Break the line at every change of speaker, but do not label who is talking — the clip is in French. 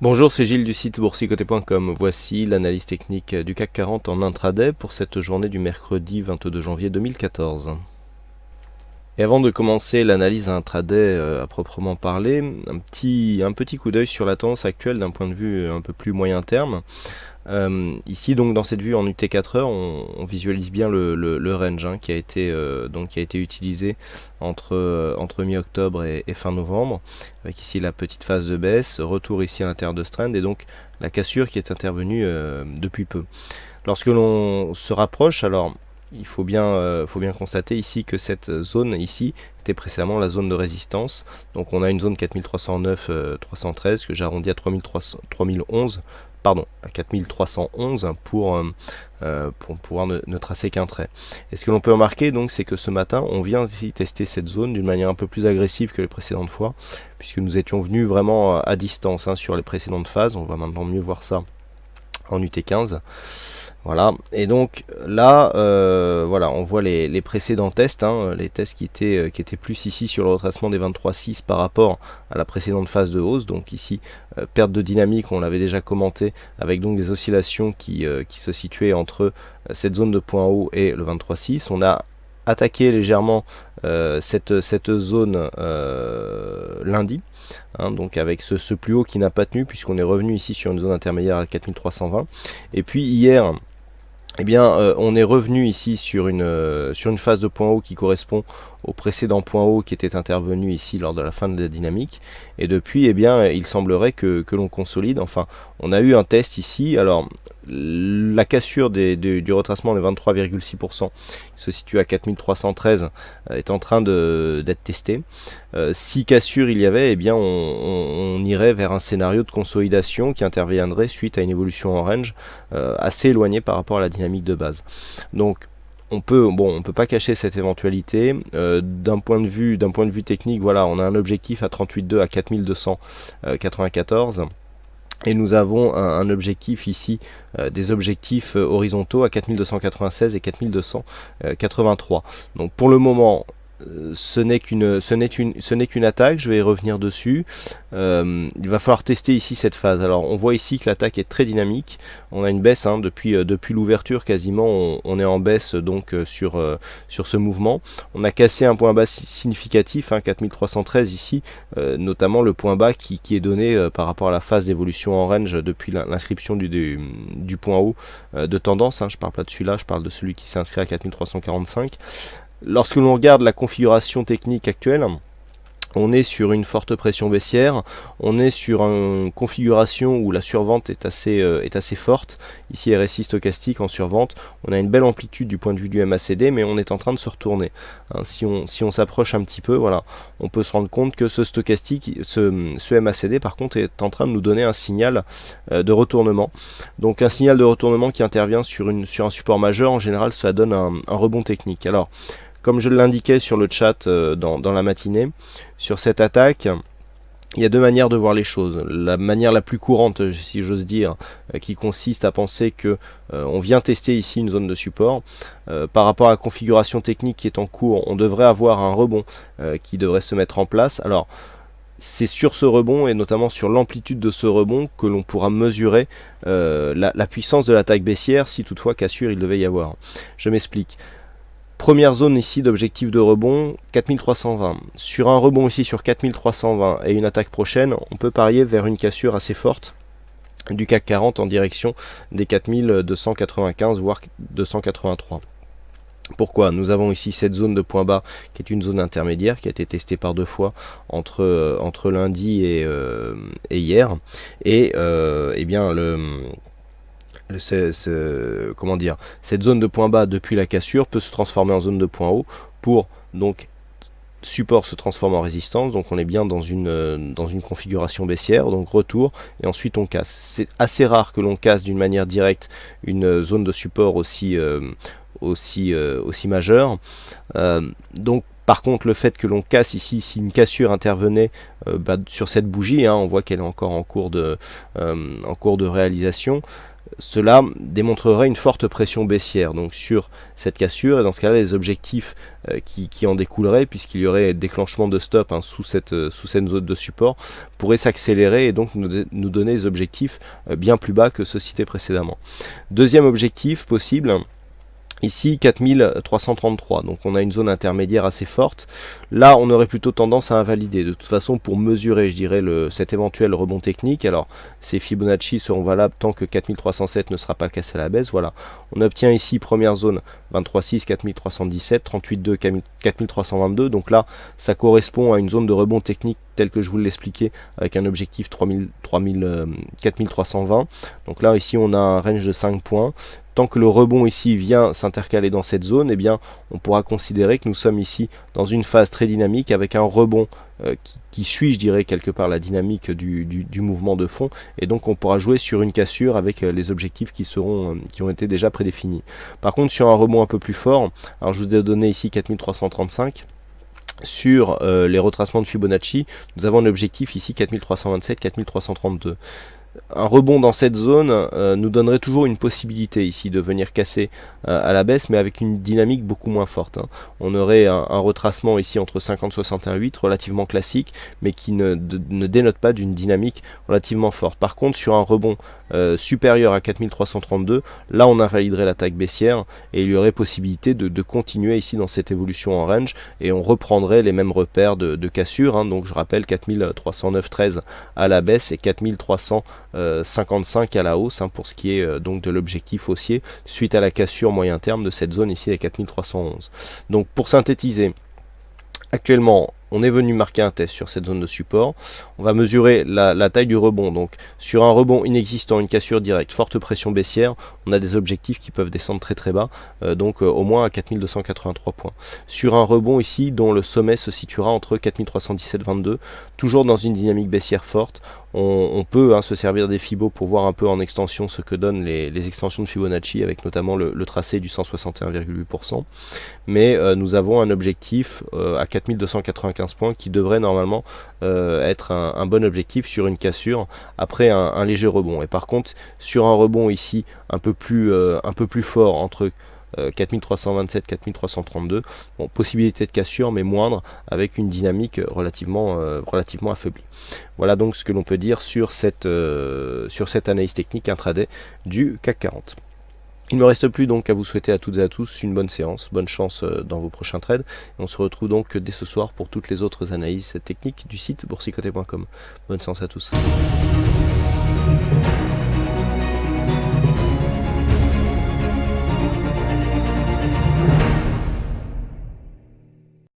Bonjour, c'est Gilles du site boursicoté.com. Voici l'analyse technique du CAC 40 en intraday pour cette journée du mercredi 22 janvier 2014. Et avant de commencer l'analyse intraday à proprement parler, un petit coup d'œil sur la tendance actuelle d'un point de vue un peu plus moyen terme. Ici donc dans cette vue en UT 4 heures on visualise bien le range qui a été utilisé entre mi-octobre et fin novembre, avec ici la petite phase de baisse, retour ici à l'intérieur de ce trend et donc la cassure qui est intervenue depuis peu. Lorsque l'on se rapproche, alors il faut bien constater ici que cette zone ici était précédemment la zone de résistance. Donc on a une zone 4309-313 que j'arrondis à 3011, pardon, à 4311 pour pouvoir ne tracer qu'un trait. Et ce que l'on peut remarquer donc, c'est que ce matin on vient ici tester cette zone d'une manière un peu plus agressive que les précédentes fois, puisque nous étions venus vraiment à distance sur les précédentes phases. On va maintenant mieux voir ça en UT15. Voilà, et donc là, voilà, on voit les précédents tests, les tests qui étaient plus ici sur le retracement des 23,6 par rapport à la précédente phase de hausse. Donc ici, perte de dynamique, on l'avait déjà commenté, avec donc des oscillations qui se situaient entre cette zone de point haut et le 23,6. On a attaqué légèrement cette zone lundi, donc avec ce plus haut qui n'a pas tenu, puisqu'on est revenu ici sur une zone intermédiaire à 4320. Et puis hier, eh bien, on est revenu ici sur une phase de point haut qui correspond au précédent point haut qui était intervenu ici lors de la fin de la dynamique. Et depuis, eh bien, il semblerait que l'on consolide. Enfin, on a eu un test ici. Alors, la cassure du retracement des 23,6% qui se situe à 4313 est en train d'être testée. Si cassure il y avait, eh bien, on irait vers un scénario de consolidation qui interviendrait suite à une évolution en range assez éloignée par rapport à la dynamique de base. Donc, on peut pas cacher cette éventualité. D'un point de vue technique, voilà, on a un objectif à 38,2 à 4294. Et nous avons un objectif ici, des objectifs horizontaux à 4296 et 4283. Donc pour le moment, ce n'est qu'une attaque, je vais y revenir dessus. Il va falloir tester ici cette phase. Alors on voit ici que l'attaque est très dynamique, on a une baisse depuis l'ouverture quasiment, on est en baisse donc sur ce mouvement. On a cassé un point bas significatif, 4313 ici, notamment le point bas qui est donné par rapport à la phase d'évolution en range depuis l'inscription du point haut de tendance. Je parle pas de celui-là, je parle de celui qui s'est inscrit à 4345. Lorsque l'on regarde la configuration technique actuelle, on est sur une forte pression baissière, on est sur une configuration où la survente est assez forte. Ici RSI stochastique en survente, on a une belle amplitude du point de vue du MACD, mais on est en train de se retourner. Si on s'approche un petit peu, voilà, on peut se rendre compte que ce stochastique, ce MACD par contre est en train de nous donner un signal de retournement. Donc un signal de retournement qui intervient sur un support majeur, en général ça donne un rebond technique. Alors, comme je l'indiquais sur le chat dans la matinée, sur cette attaque, il y a deux manières de voir les choses. La manière la plus courante, si j'ose dire, qui consiste à penser que on vient tester ici une zone de support. Par rapport à la configuration technique qui est en cours, on devrait avoir un rebond qui devrait se mettre en place. Alors, c'est sur ce rebond et notamment sur l'amplitude de ce rebond que l'on pourra mesurer la puissance de l'attaque baissière, si toutefois cassure il devait y avoir. Je m'explique. Première zone ici d'objectif de rebond, 4320. Sur un rebond ici sur 4320 et une attaque prochaine, on peut parier vers une cassure assez forte du CAC 40 en direction des 4295 voire 283. Pourquoi? Nous avons ici cette zone de point bas qui est une zone intermédiaire qui a été testée par deux fois entre lundi et hier. Et eh bien comment dire, cette zone de point bas depuis la cassure peut se transformer en zone de point haut pour donc support se transforme en résistance. Donc on est bien dans une configuration baissière, donc retour et ensuite on casse. C'est assez rare que l'on casse d'une manière directe une zone de support aussi majeure. Donc par contre, le fait que l'on casse ici, si une cassure intervenait sur cette bougie, on voit qu'elle est encore en cours de réalisation. cela démontrerait une forte pression baissière donc sur cette cassure, et dans ce cas-là les objectifs qui en découleraient, puisqu'il y aurait déclenchement de stop sous cette zone de support, pourraient s'accélérer et donc nous donner des objectifs bien plus bas que ceux cités précédemment. Deuxième objectif possible, ici 4333, donc on a une zone intermédiaire assez forte. Là on aurait plutôt tendance à invalider. De toute façon, pour mesurer, je dirais, cet éventuel rebond technique, alors ces Fibonacci seront valables tant que 4307 ne sera pas cassé à la baisse. Voilà, on obtient ici première zone 23,6, 4317, 38,2, 4322, donc là ça correspond à une zone de rebond technique telle que je vous l'expliquais, avec un objectif 4320. Donc là ici on a un range de 5 points. Tant que le rebond ici vient s'intercaler dans cette zone, eh bien, on pourra considérer que nous sommes ici dans une phase très dynamique avec un rebond qui suit, je dirais, quelque part la dynamique du mouvement de fond, et donc on pourra jouer sur une cassure avec les objectifs qui ont été déjà prédéfinis. Par contre, sur un rebond un peu plus fort, alors je vous ai donné ici 4335, sur les retracements de Fibonacci, nous avons un objectif ici 4327, 4332. Un rebond dans cette zone nous donnerait toujours une possibilité ici de venir casser à la baisse, mais avec une dynamique beaucoup moins forte. On aurait un retracement ici entre 50, 61, 8 relativement classique, mais qui ne dénote pas d'une dynamique relativement forte. Par contre, sur un rebond supérieur à 4332, là on invaliderait l'attaque baissière et il y aurait possibilité de continuer ici dans cette évolution en range, et on reprendrait les mêmes repères de cassure. Donc je rappelle 4309,13 à la baisse et 4355 à la hausse, pour ce qui est donc de l'objectif haussier suite à la cassure moyen terme de cette zone ici à 4311. Donc pour synthétiser, actuellement on est venu marquer un test sur cette zone de support. On va mesurer la taille du rebond. Donc sur un rebond inexistant, une cassure directe, forte pression baissière, on a des objectifs qui peuvent descendre très très bas, donc au moins à 4283 points. Sur un rebond ici dont le sommet se situera entre 4317,22, toujours dans une dynamique baissière forte, on peut se servir des Fibos pour voir un peu en extension ce que donnent les extensions de Fibonacci, avec notamment le tracé du 161,8%. Mais nous avons un objectif à 4295 points qui devrait normalement être un bon objectif sur une cassure après un léger rebond. Et par contre, sur un rebond ici un peu plus fort entre 4327, 4332, bon, possibilité de cassure mais moindre, avec une dynamique relativement affaiblie. Voilà donc ce que l'on peut dire sur cette analyse technique intraday du CAC 40. Il ne me reste plus donc à vous souhaiter à toutes et à tous une bonne séance, bonne chance dans vos prochains trades. Et on se retrouve donc dès ce soir pour toutes les autres analyses techniques du site boursicoté.com. Bonne séance à tous.